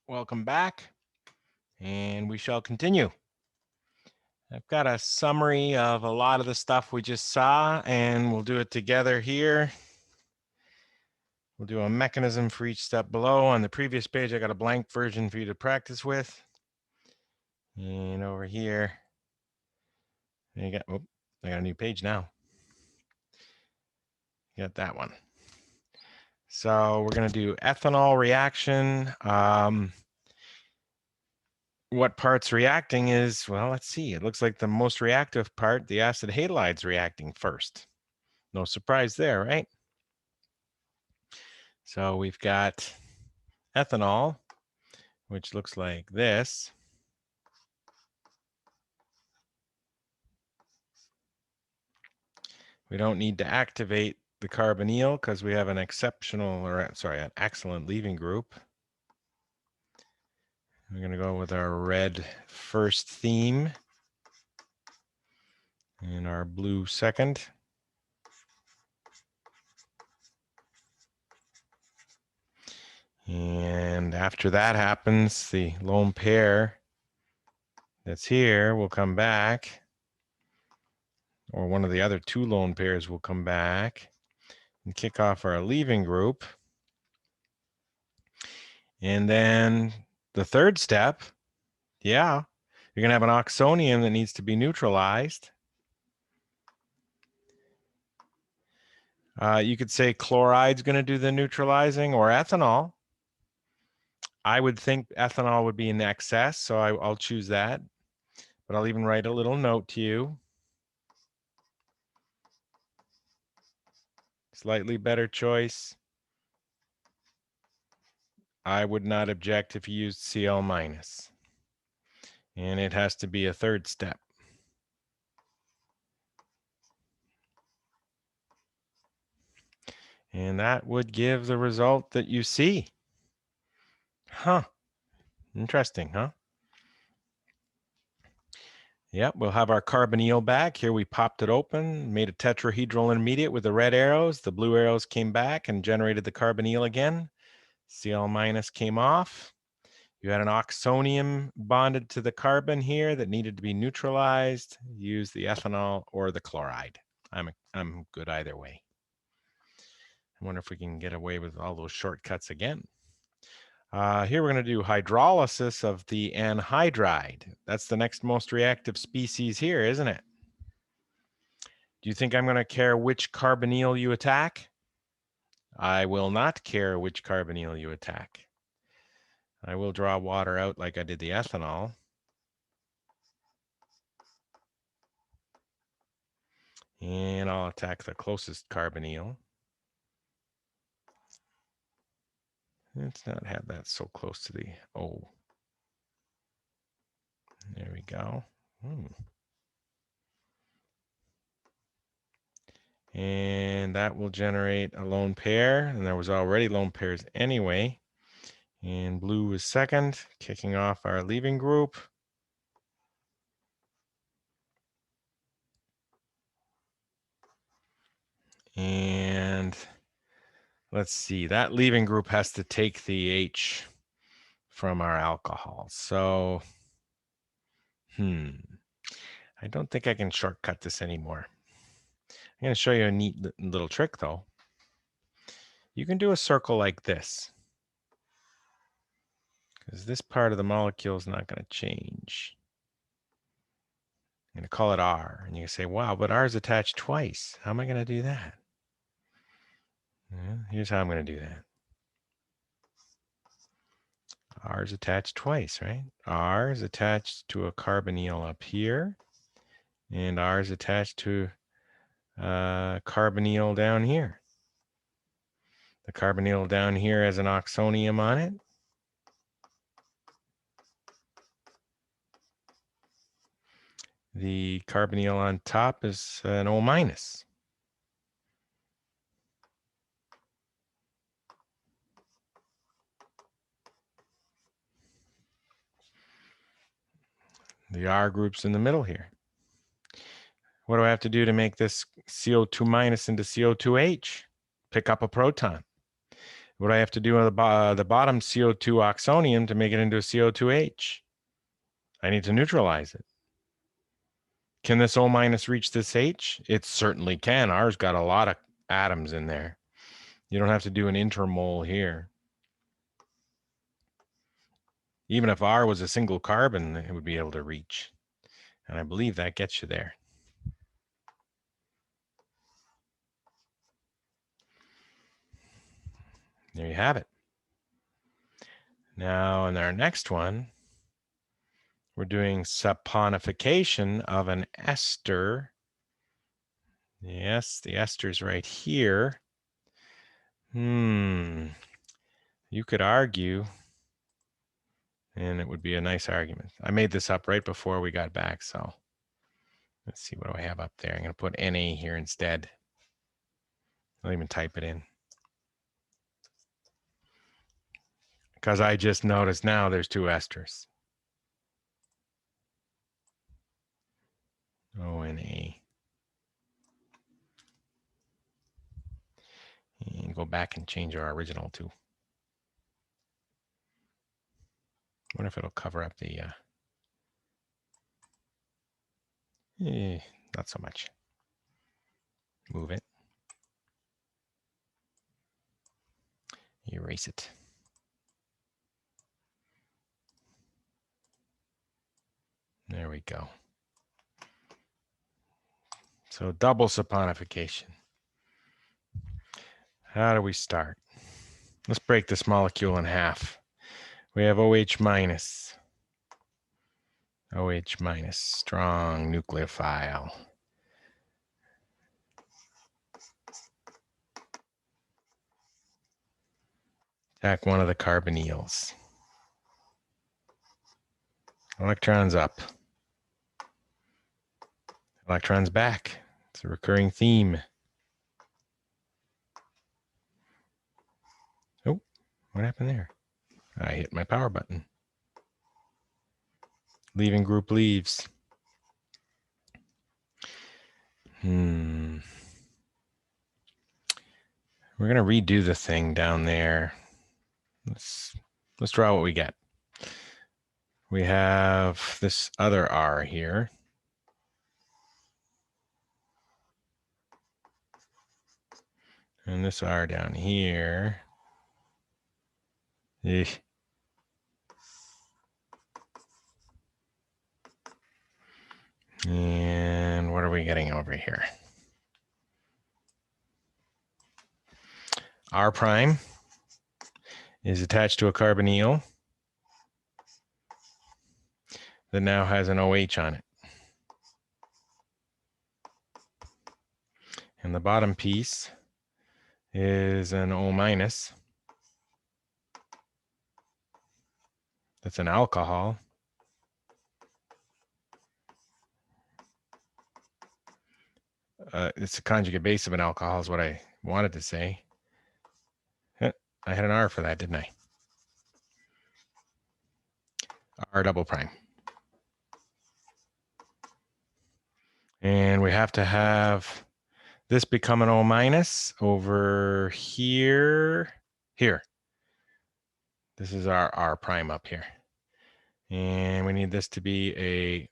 Welcome back, and we shall continue. I've got a summary of a lot of the stuff we just saw, and we'll do it together here. We'll do a mechanism for each step below. On the previous page, I got a blank version for you to practice with. And over here, I got a new page now. You got that one. So we're going to do ethanol reaction. What part's reacting is, well, let's see. It looks like the most reactive part, the acid halides, reacting first. No surprise there, right? So we've got ethanol, which looks like this. We don't need to activate the carbonyl because we have an an excellent leaving group. We're going to go with our red first theme and our blue second. And after that happens, the lone pair that's here will come back, or one of the other two lone pairs will come back and kick off our leaving group. And then the third step, you're going to have an oxonium that needs to be neutralized. You could say chloride's going to do the neutralizing, or ethanol. I would think ethanol would be in excess, so I'll choose that. But I'll even write a little note to you. Slightly better choice. I would not object if you used Cl-. And it has to be a third step. And that would give the result that you see. Huh. Interesting, huh? Yep, we'll have our carbonyl back. Here we popped it open, made a tetrahedral intermediate with the red arrows. The blue arrows came back and generated the carbonyl again. Cl- came off. You had an oxonium bonded to the carbon here that needed to be neutralized. Use the ethanol or the chloride. I'm good either way. I wonder if we can get away with all those shortcuts again. Here we're going to do hydrolysis of the anhydride. That's the next most reactive species here, isn't it? Do you think I'm going to care which carbonyl you attack? I will not care which carbonyl you attack. I will draw water out like I did the ethanol. And I'll attack the closest carbonyl. Let's not have that so close to the O. There we go. And that will generate a lone pair. And there was already lone pairs anyway. And blue is second, kicking off our leaving group. And let's see, that leaving group has to take the H from our alcohol. So, I don't think I can shortcut this anymore. I'm going to show you a neat little trick though. You can do a circle like this, because this part of the molecule is not going to change. I'm going to call it R, and you can say, wow, but R is attached twice. How am I going to do that? Well, here's how I'm going to do that. R is attached twice, right? R is attached to a carbonyl up here, and R is attached to a carbonyl down here. The carbonyl down here has an oxonium on it. The carbonyl on top is an O-. The R group's in the middle here. What do I have to do to make this CO2- into CO2H? Pick up a proton. What do I have to do on the bottom CO2 oxonium to make it into a CO2H? I need to neutralize it. Can this O minus reach this H? It certainly can. R's got a lot of atoms in there. You don't have to do an intermole here. Even if R was a single carbon, it would be able to reach. And I believe that gets you there. There you have it. Now, in our next one, we're doing saponification of an ester. Yes, the ester's right here. You could argue, and it would be a nice argument. I made this up right before we got back, so let's see, what do I have up there? I'm going to put Na here instead. I'll even type it in. Because I just noticed now there's two esters. O-N-A. And go back and change our original too. I wonder if it'll cover up the... not so much. Move it. Erase it. There we go. So double saponification. How do we start? Let's break this molecule in half. We have OH minus. OH minus, strong nucleophile. Attack one of the carbonyls. Electrons up. Electrons back. It's a recurring theme. Oh, what happened there? I hit my power button. Leaving group leaves. We're going to redo the thing down there. Let's draw what we get. We have this other R here. And this R down here. And what are we getting over here? R prime is attached to a carbonyl that now has an OH on it. And the bottom piece is an O minus. That's an alcohol. It's a conjugate base of an alcohol is what I wanted to say. I had an R for that, didn't I? R double prime. And we have to have this become an O minus over here. Here. This is our R prime up here. And we need this to be a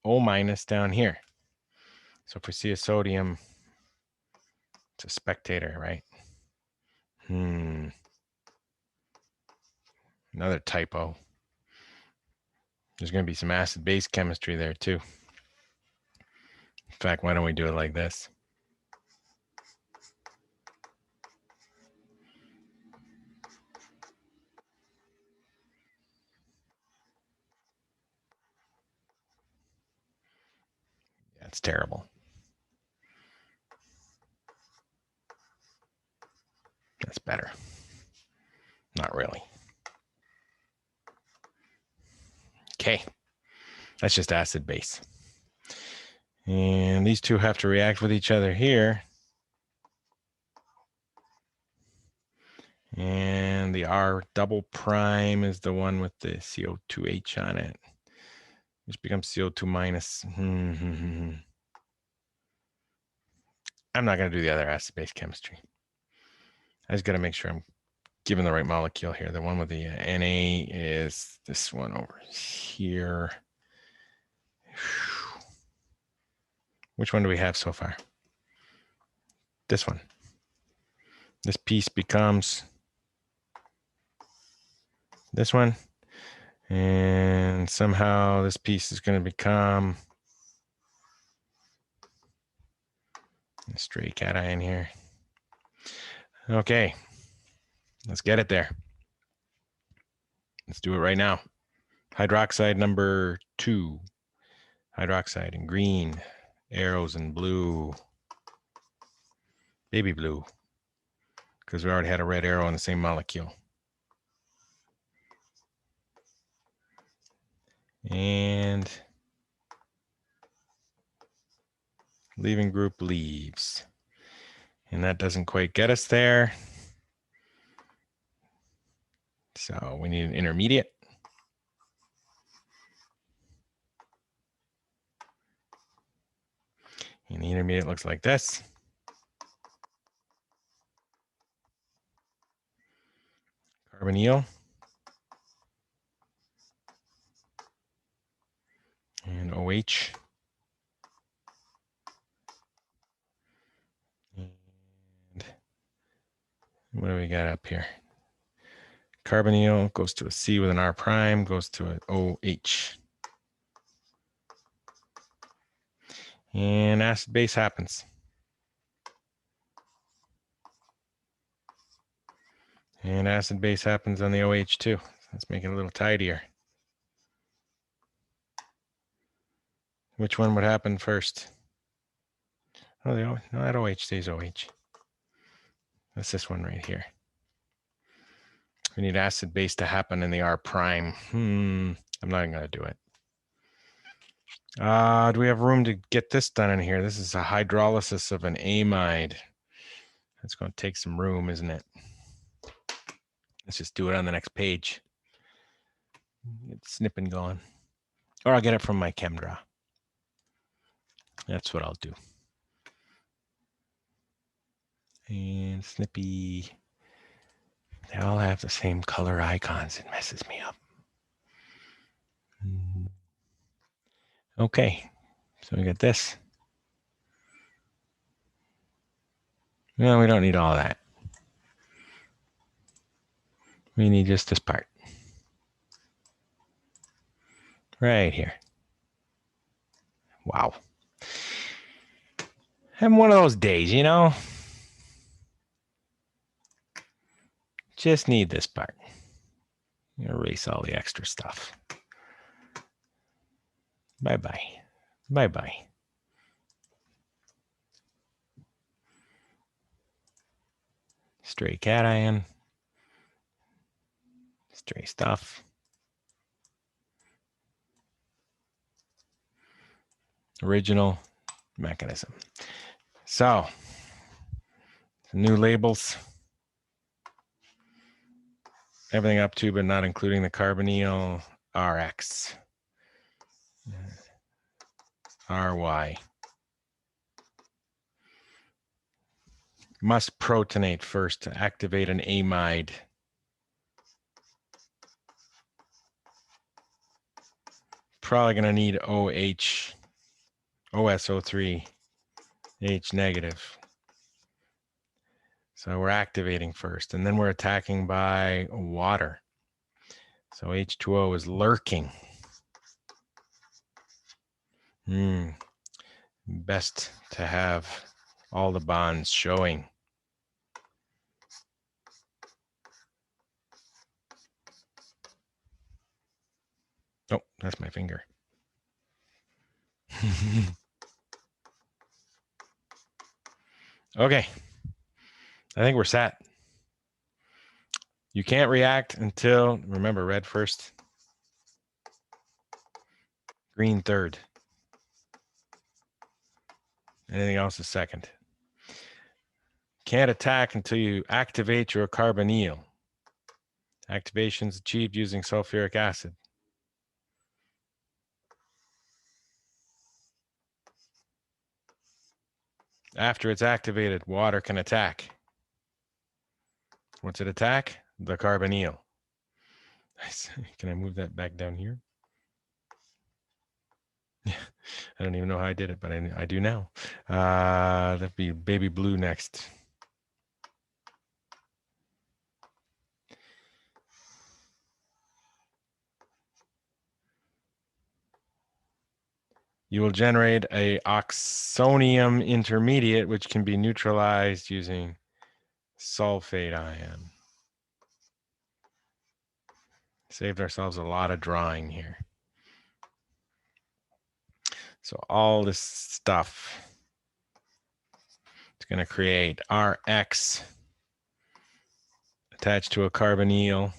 O minus down here. So if we see a sodium, it's a spectator, right? Another typo. There's going to be some acid-base chemistry there too. In fact, why don't we do it like this? That's terrible. That's better. Not really. Okay. That's just acid base. And these two have to react with each other here. And the R double prime is the one with the CO2H on it, which becomes CO2 minus. I'm not going to do the other acid-base chemistry. I just got to make sure I'm given the right molecule here. The one with the Na is this one over here. Which one do we have so far? This one. This piece becomes this one. And somehow this piece is going to become a stray cation here. Okay, let's get it there. Let's do it right now. Hydroxide number 2. Hydroxide in green, arrows in blue, baby blue, because we already had a red arrow on the same molecule. And leaving group leaves. And that doesn't quite get us there. So we need an intermediate. And the intermediate looks like this. Carbonyl. And OH. And what do we got up here? Carbonyl goes to a C with an R prime, goes to an OH. And acid base happens. And acid base happens on the OH too. Let's make it a little tidier. Which one would happen first? Oh, no, that OH stays OH. That's this one right here. We need acid base to happen in the R prime. I'm not even going to do it. Do we have room to get this done in here? This is a hydrolysis of an amide. That's going to take some room, isn't it? Let's just do it on the next page. Get snipping going. Or I'll get it from my chem draw. That's what I'll do. And snippy. They all have the same color icons. It messes me up. Okay, so we got this. No, we don't need all that. We need just this part. Right here. Wow. Having one of those days, you know? Just need this part. Erase all the extra stuff. Bye-bye. Bye-bye. Stray cation. Stray stuff. Original mechanism. So, some new labels. Everything up to, but not including the carbonyl, RX. RY. Must protonate first to activate an amide. Probably going to need OH, OSO3, H negative. So we're activating first, and then we're attacking by water. So H2O is lurking. Best to have all the bonds showing. Oh, that's my finger. Okay, I think we're set. You can't react until, remember, red first, green third. Anything else is second. Can't attack until you activate your carbonyl. Activation is achieved using sulfuric acid. After it's activated, water can attack. What's it attack? the carbonyl. Can I move that back down here? Yeah, I don't even know how I did it, but I do now. That'd be baby blue next. You will generate a oxonium intermediate, which can be neutralized using sulfate ion. Saved ourselves a lot of drawing here. So all this stuff, it's going to create Rx attached to a carbonyl,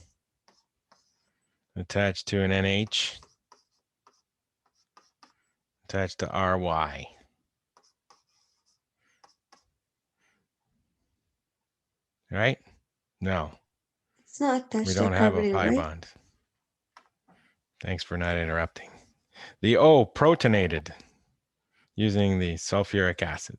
attached to an NH, attached to RY. Right? No. It's not attached We to a don't have a carbonyl, pi right? bond. Thanks for not interrupting. The O protonated using the sulfuric acid.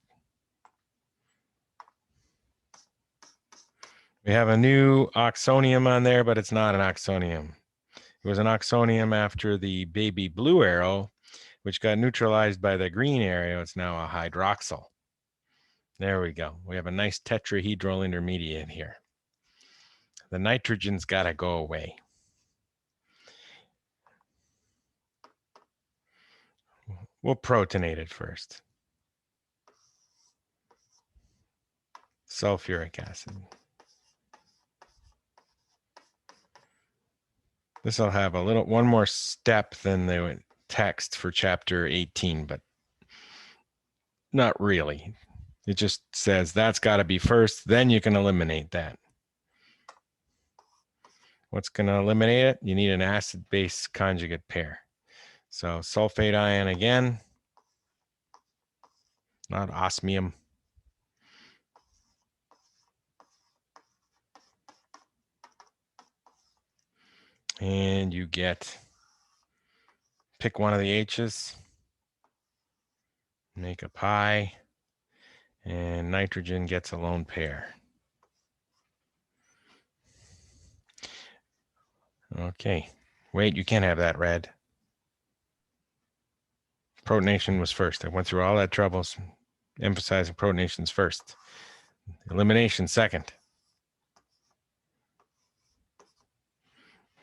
We have a new oxonium on there, but it's not an oxonium. It was an oxonium after the baby blue arrow, which got neutralized by the green arrow. It's now a hydroxyl. There we go. We have a nice tetrahedral intermediate here. The nitrogen's got to go away. We'll protonate it first. Sulfuric acid. This will have one more step than the text for chapter 18, but not really. It just says that's got to be first, then you can eliminate that. What's going to eliminate it? You need an acid-base conjugate pair. So sulfate ion again, not osmium. And you pick one of the H's, make a pi, and nitrogen gets a lone pair. Okay, wait, you can't have that red. Protonation was first. I went through all that trouble emphasizing protonation's first. Elimination second.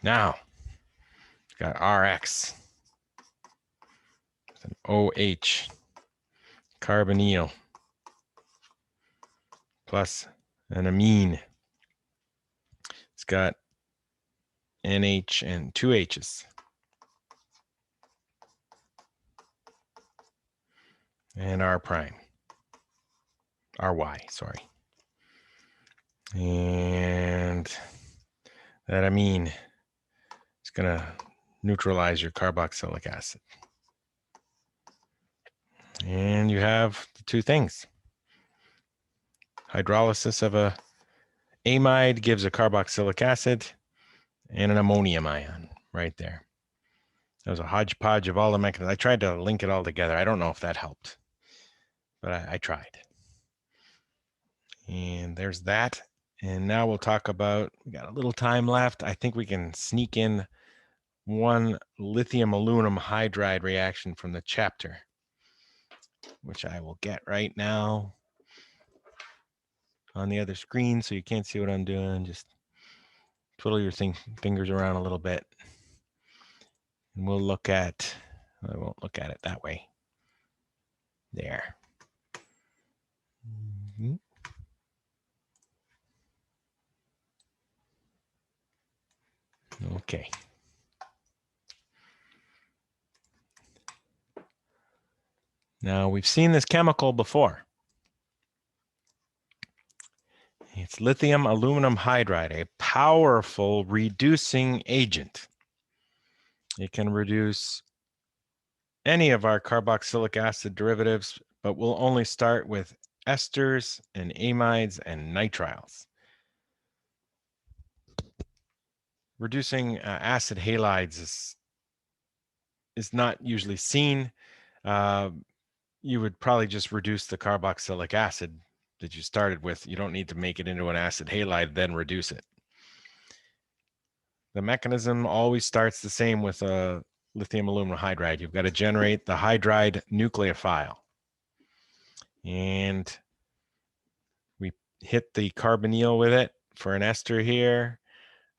Now, got Rx, an OH, carbonyl, plus an amine. It's got NH and two H's. And R prime. RY, sorry. And that amine is going to neutralize your carboxylic acid. And you have the two things. Hydrolysis of a amide gives a carboxylic acid and an ammonium ion right there. That was a hodgepodge of all the mechanisms. I tried to link it all together. I don't know if that helped, but I tried. And there's that. And now we'll talk about, we got a little time left. I think we can sneak in one lithium aluminum hydride reaction from the chapter, which I will get right now on the other screen so you can't see what I'm doing. Just twiddle your fingers around a little bit. And we'll look at, I won't look at it that way. There. Mm-hmm. Okay. Now we've seen this chemical before. It's lithium aluminum hydride, a powerful reducing agent. It can reduce any of our carboxylic acid derivatives, but we'll only start with esters and amides and nitriles. Reducing acid halides is not usually seen. You would probably just reduce the carboxylic acid that you started with. You don't need to make it into an acid halide, then reduce it. The mechanism always starts the same with a lithium aluminum hydride. You've got to generate the hydride nucleophile. And we hit the carbonyl with it for an ester here.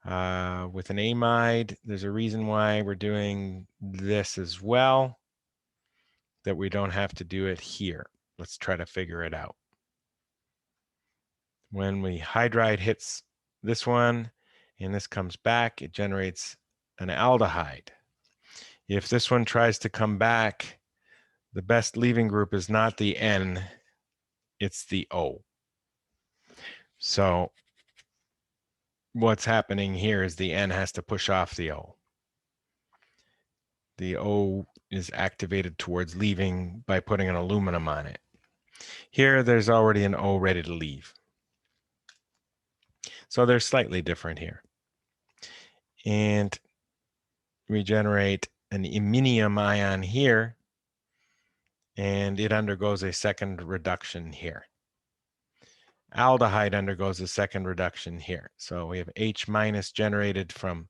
With an amide, there's a reason why we're doing this as well, that we don't have to do it here. Let's try to figure it out. When the hydride hits this one and this comes back, it generates an aldehyde. If this one tries to come back, the best leaving group is not the N, it's the O. So what's happening here is the N has to push off the O. The O is activated towards leaving by putting an aluminum on it. Here, there's already an O ready to leave. So they're slightly different here. And we generate an iminium ion here, and it undergoes a second reduction here. Aldehyde undergoes a second reduction here. So we have H minus generated from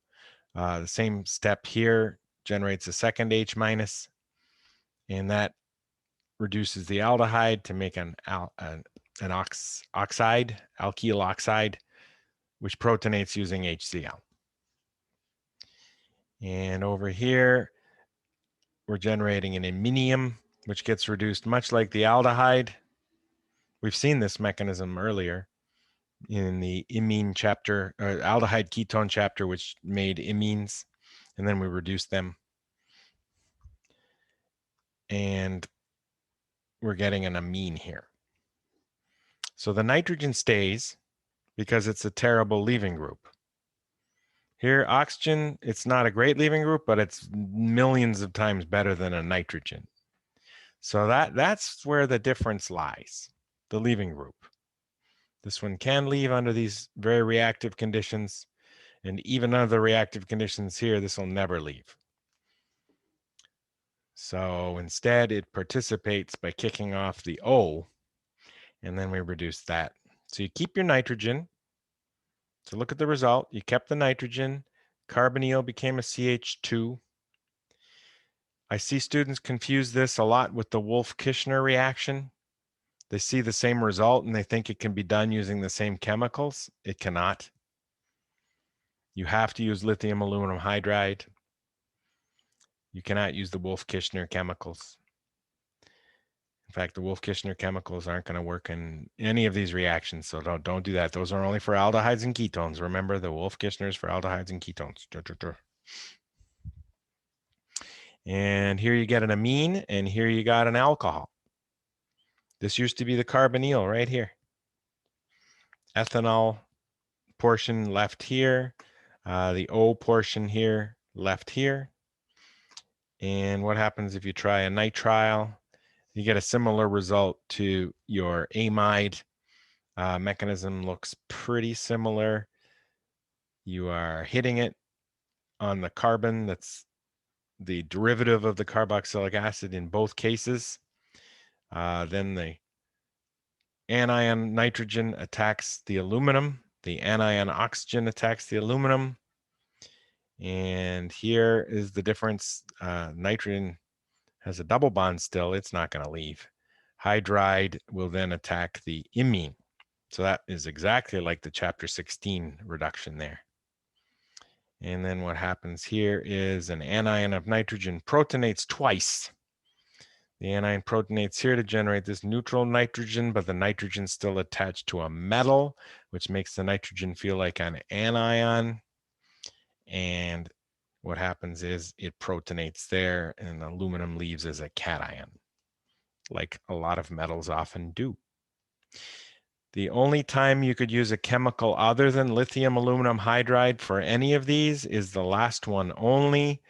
the same step here, generates a second H minus, and that reduces the aldehyde to make an oxide, alkyl oxide, which protonates using HCl. And over here, we're generating an iminium, which gets reduced much like the aldehyde. We've seen this mechanism earlier in the imine chapter, or aldehyde ketone chapter, which made imines, and then we reduced them. And we're getting an amine here. So the nitrogen stays because it's a terrible leaving group. Here, oxygen, it's not a great leaving group, but it's millions of times better than a nitrogen. So that's where the difference lies, the leaving group. This one can leave under these very reactive conditions, and even under the reactive conditions here, this will never leave. So instead, it participates by kicking off the O, and then we reduce that. So you keep your nitrogen. So look at the result. You kept the nitrogen. Carbonyl became a CH2. I see students confuse this a lot with the Wolff-Kishner reaction. They see the same result and they think it can be done using the same chemicals. It cannot. You have to use lithium aluminum hydride. You cannot use the Wolff-Kishner chemicals. In fact, the Wolff-Kishner chemicals aren't going to work in any of these reactions, so don't do that. Those are only for aldehydes and ketones. Remember, the Wolff-Kishners for aldehydes and ketones. And here you get an amine, and here you got an alcohol. This used to be the carbonyl right here. Ethanol portion left here, the O portion here left here. And what happens if you try a nitrile? You get a similar result to your amide. Mechanism looks pretty similar. You are hitting it on the carbon that's the derivative of the carboxylic acid in both cases. Then the anion nitrogen attacks the aluminum. The anion oxygen attacks the aluminum. And here is the difference. Nitrogen has a double bond still. It's not going to leave. Hydride will then attack the imine. So that is exactly like the chapter 16 reduction there. And then what happens here is an anion of nitrogen protonates twice. The anion protonates here to generate this neutral nitrogen, but the nitrogen's still attached to a metal, which makes the nitrogen feel like an anion. And what happens is it protonates there and aluminum leaves as a cation, like a lot of metals often do. The only time you could use a chemical other than lithium aluminum hydride for any of these is the last one only.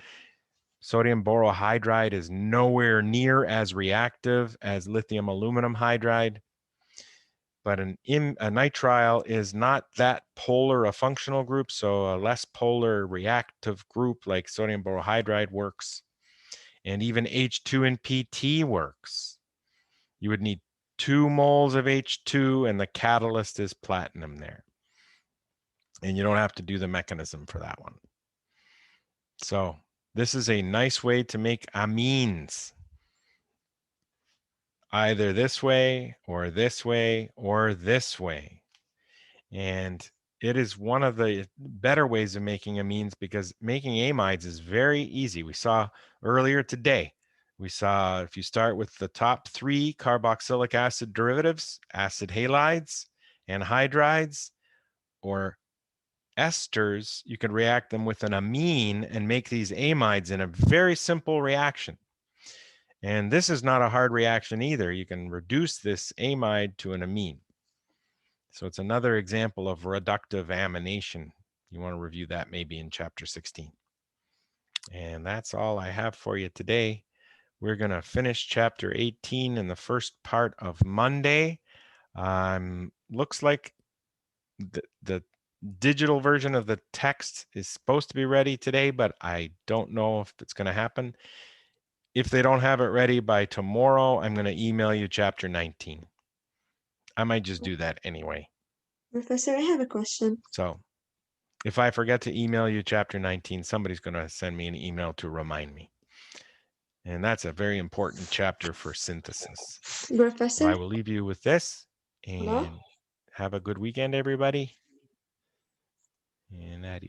Sodium borohydride is nowhere near as reactive as lithium aluminum hydride, but a nitrile is not that polar a functional group, so a less polar reactive group like sodium borohydride works, and even H2 and PT works. You would need 2 moles of H2 and the catalyst is platinum there. And you don't have to do the mechanism for that one. So this is a nice way to make amines. Either this way or this way or this way. And it is one of the better ways of making amines because making amides is very easy. We saw earlier today, we saw if you start with the top 3 carboxylic acid derivatives, acid halides, anhydrides, or esters, you can react them with an amine and make these amides in a very simple reaction. And this is not a hard reaction either. You can reduce this amide to an amine. So it's another example of reductive amination. You want to review that maybe in chapter 16. And that's all I have for you today. We're going to finish chapter 18 in the first part of Monday. Looks like the digital version of the text is supposed to be ready today, but I don't know if it's going to happen. If they don't have it ready by tomorrow, I'm going to email you chapter 19. I might just do that anyway. Professor, I have a question. So if I forget to email you chapter 19, somebody's going to send me an email to remind me. And that's a very important chapter for synthesis. So Professor? I will leave you with this Hello? and have a good weekend, everybody. And adios.